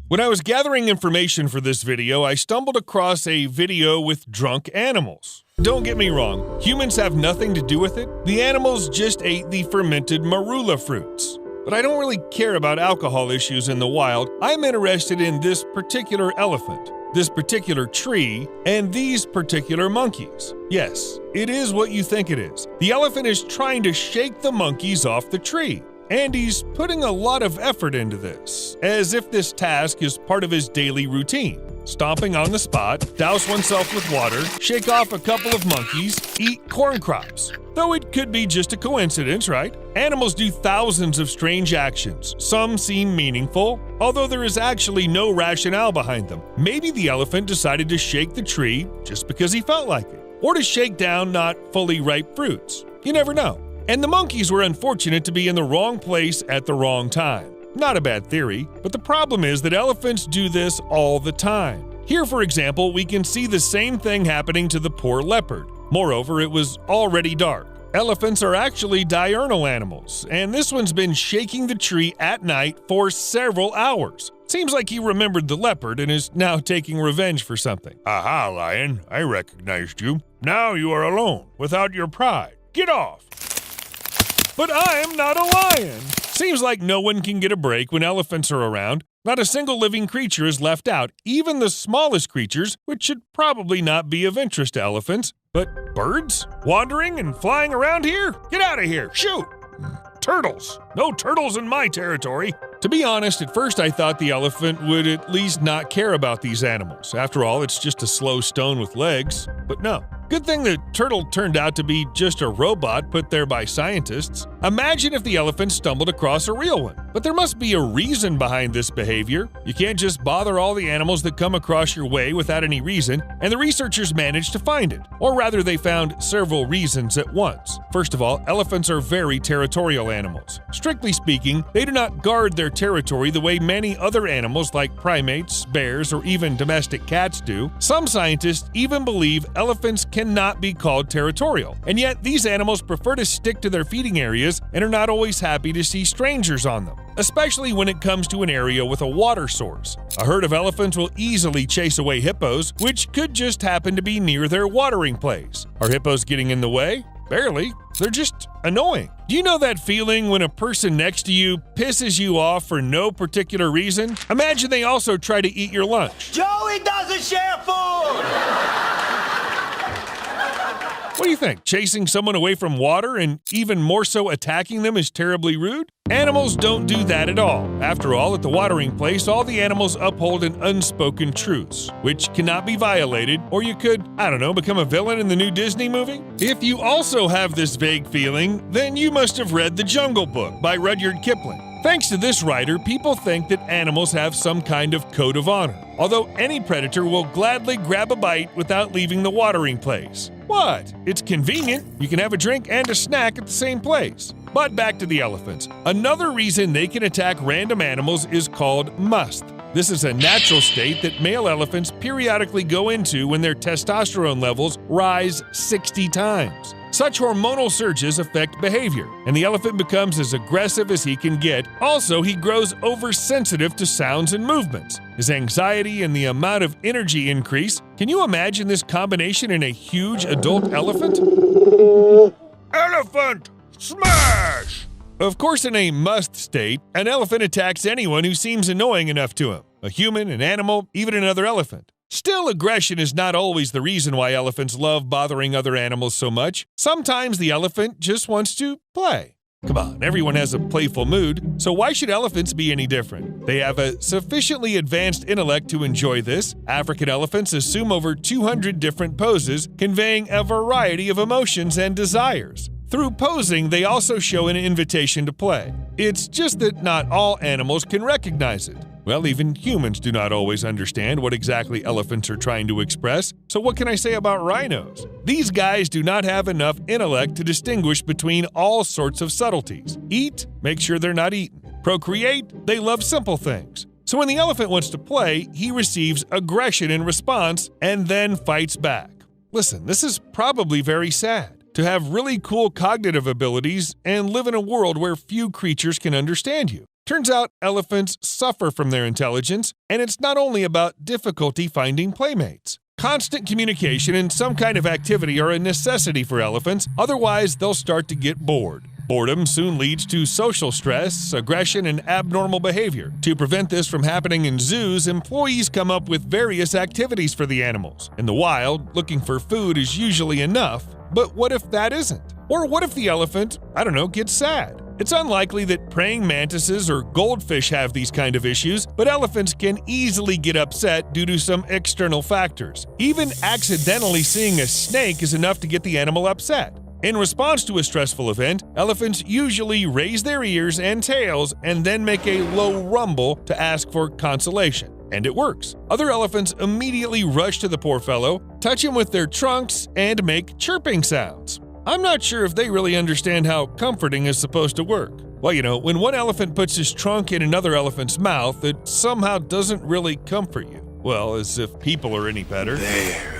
When I was gathering information for this video, I stumbled across a video with drunk animals. Don't get me wrong, humans have nothing to do with it. The animals just ate the fermented marula fruits. But I don't really care about alcohol issues in the wild. I'm interested in this particular elephant, this particular tree, and these particular monkeys. Yes, it is what you think it is. The elephant is trying to shake the monkeys off the tree. And he's putting a lot of effort into this, as if this task is part of his daily routine. Stomping on the spot, douse oneself with water, shake off a couple of monkeys, eat corn crops. Though it could be just a coincidence, right? Animals do thousands of strange actions. Some seem meaningful, although there is actually no rationale behind them. Maybe the elephant decided to shake the tree just because he felt like it, or to shake down not fully ripe fruits. You never know. And the monkeys were unfortunate to be in the wrong place at the wrong time. Not a bad theory, but the problem is that elephants do this all the time. Here, for example, we can see the same thing happening to the poor leopard. Moreover, it was already dark. Elephants are actually diurnal animals, and this one's been shaking the tree at night for several hours. Seems like he remembered the leopard and is now taking revenge for something. Aha, lion, I recognized you. Now you are alone, without your pride. Get off! But I am not a lion! Seems like no one can get a break when elephants are around. Not a single living creature is left out, even the smallest creatures, which should probably not be of interest to elephants. But birds? Wandering and flying around here? Get out of here! Shoot! Turtles! No turtles in my territory! To be honest, at first I thought the elephant would at least not care about these animals. After all, it's just a slow stone with legs. But no. Good thing the turtle turned out to be just a robot put there by scientists. Imagine if the elephant stumbled across a real one. But there must be a reason behind this behavior. You can't just bother all the animals that come across your way without any reason, and the researchers managed to find it. Or rather, they found several reasons at once. First of all, elephants are very territorial animals. Strictly speaking, they do not guard their territory the way many other animals like primates, bears, or even domestic cats do. Some scientists even believe elephants cannot be called territorial, and yet these animals prefer to stick to their feeding areas and are not always happy to see strangers on them, especially when it comes to an area with a water source. A herd of elephants will easily chase away hippos, which could just happen to be near their watering place. Are hippos getting in the way? Barely. They're just annoying. Do you know that feeling when a person next to you pisses you off for no particular reason? Imagine they also try to eat your lunch. Joey doesn't share food! What do you think? Chasing someone away from water and even more so attacking them is terribly rude? Animals don't do that at all. After all, at the watering place, all the animals uphold an unspoken truce, which cannot be violated, or you could, I don't know, become a villain in the new Disney movie? If you also have this vague feeling, then you must have read The Jungle Book by Rudyard Kipling. Thanks to this writer, people think that animals have some kind of code of honor, although any predator will gladly grab a bite without leaving the watering place. What? It's convenient. You can have a drink and a snack at the same place. But back to the elephants. Another reason they can attack random animals is called musth. This is a natural state that male elephants periodically go into when their testosterone levels rise 60 times. Such hormonal surges affect behavior, and the elephant becomes as aggressive as he can get. Also, he grows oversensitive to sounds and movements. His anxiety and the amount of energy increase. Can you imagine this combination in a huge adult elephant? Elephant! Smash! Of course, in a musth state, an elephant attacks anyone who seems annoying enough to him. A human, an animal, even another elephant. Still, aggression is not always the reason why elephants love bothering other animals so much. Sometimes the elephant just wants to play. Come on, everyone has a playful mood, so why should elephants be any different? They have a sufficiently advanced intellect to enjoy this. African elephants assume over 200 different poses, conveying a variety of emotions and desires. Through posing, they also show an invitation to play. It's just that not all animals can recognize it. Well, even humans do not always understand what exactly elephants are trying to express, so what can I say about rhinos? These guys do not have enough intellect to distinguish between all sorts of subtleties. Eat, make sure they're not eaten. Procreate, they love simple things. So when the elephant wants to play, he receives aggression in response and then fights back. Listen, this is probably very sad. To have really cool cognitive abilities and live in a world where few creatures can understand you. Turns out elephants suffer from their intelligence, and it's not only about difficulty finding playmates. Constant communication and some kind of activity are a necessity for elephants, otherwise they'll start to get bored. Boredom soon leads to social stress, aggression, and abnormal behavior. To prevent this from happening in zoos, employees come up with various activities for the animals. In the wild, looking for food is usually enough, but what if that isn't? Or what if the elephant, gets sad? It's unlikely that praying mantises or goldfish have these kind of issues, but elephants can easily get upset due to some external factors. Even accidentally seeing a snake is enough to get the animal upset. In response to a stressful event, elephants usually raise their ears and tails and then make a low rumble to ask for consolation. And it works. Other elephants immediately rush to the poor fellow, touch him with their trunks, and make chirping sounds. I'm not sure if they really understand how comforting is supposed to work. Well, when one elephant puts his trunk in another elephant's mouth, it somehow doesn't really comfort you. Well, as if people are any better. There.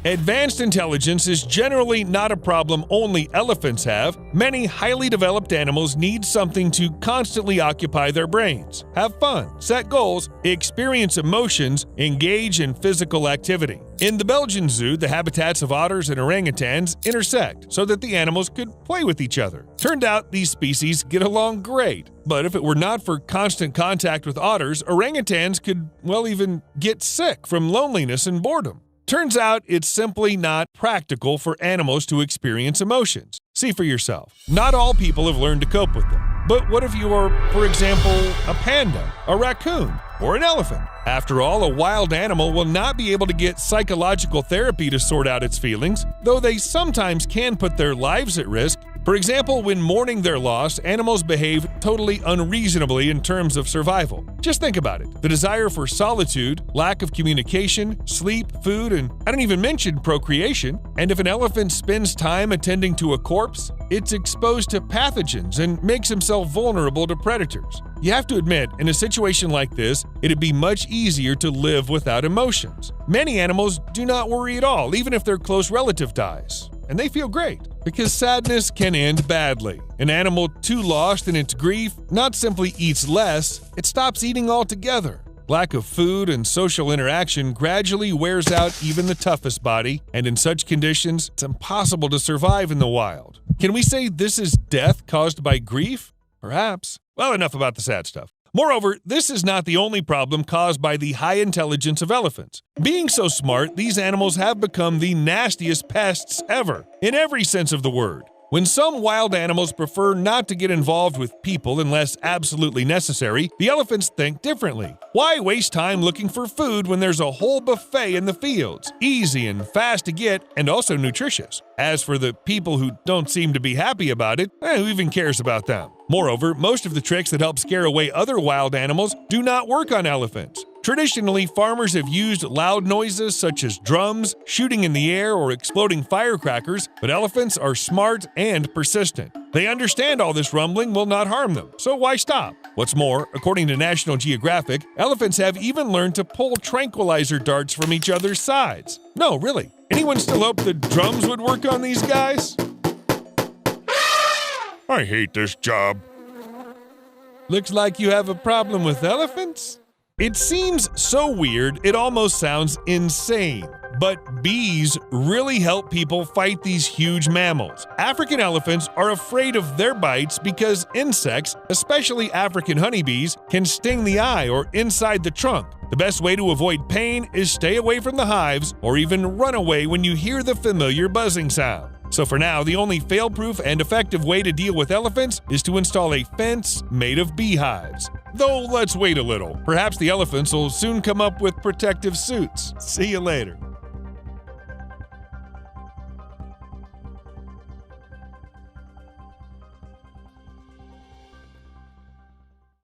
Advanced intelligence is generally not a problem only elephants have. Many highly developed animals need something to constantly occupy their brains, have fun, set goals, experience emotions, engage in physical activity. In the Belgian Zoo, the habitats of otters and orangutans intersect so that the animals could play with each other. Turned out these species get along great. But if it were not for constant contact with otters, orangutans could, even get sick from loneliness and boredom. Turns out it's simply not practical for animals to experience emotions. See for yourself. Not all people have learned to cope with them. But what if you are, for example, a panda, a raccoon, or an elephant? After all, a wild animal will not be able to get psychological therapy to sort out its feelings, though they sometimes can put their lives at risk. For example, when mourning their loss, animals behave totally unreasonably in terms of survival. Just think about it. The desire for solitude, lack of communication, sleep, food, and I don't even mention procreation. And if an elephant spends time attending to a corpse, it's exposed to pathogens and makes himself vulnerable to predators. You have to admit, in a situation like this, it'd be much easier to live without emotions. Many animals do not worry at all, even if their close relative dies. And they feel great, because sadness can end badly. An animal too lost in its grief not simply eats less, it stops eating altogether. Lack of food and social interaction gradually wears out even the toughest body, and in such conditions, it's impossible to survive in the wild. Can we say this is death caused by grief? Perhaps. Well, enough about the sad stuff. Moreover, this is not the only problem caused by the high intelligence of elephants. Being so smart, these animals have become the nastiest pests ever, in every sense of the word. When some wild animals prefer not to get involved with people unless absolutely necessary, the elephants think differently. Why waste time looking for food when there's a whole buffet in the fields? Easy and fast to get, and also nutritious. As for the people who don't seem to be happy about it, who even cares about them? Moreover, most of the tricks that help scare away other wild animals do not work on elephants. Traditionally, farmers have used loud noises such as drums, shooting in the air, or exploding firecrackers, but elephants are smart and persistent. They understand all this rumbling will not harm them, so why stop? What's more, according to National Geographic, elephants have even learned to pull tranquilizer darts from each other's sides. No, really. Anyone still hope the drums would work on these guys? I hate this job. Looks like you have a problem with elephants? It seems so weird, it almost sounds insane. But bees really help people fight these huge mammals. African elephants are afraid of their bites because insects, especially African honeybees, can sting the eye or inside the trunk. The best way to avoid pain is stay away from the hives or even run away when you hear the familiar buzzing sound. So for now, the only fail-proof and effective way to deal with elephants is to install a fence made of beehives. Though let's wait a little. Perhaps the elephants will soon come up with protective suits. See you later.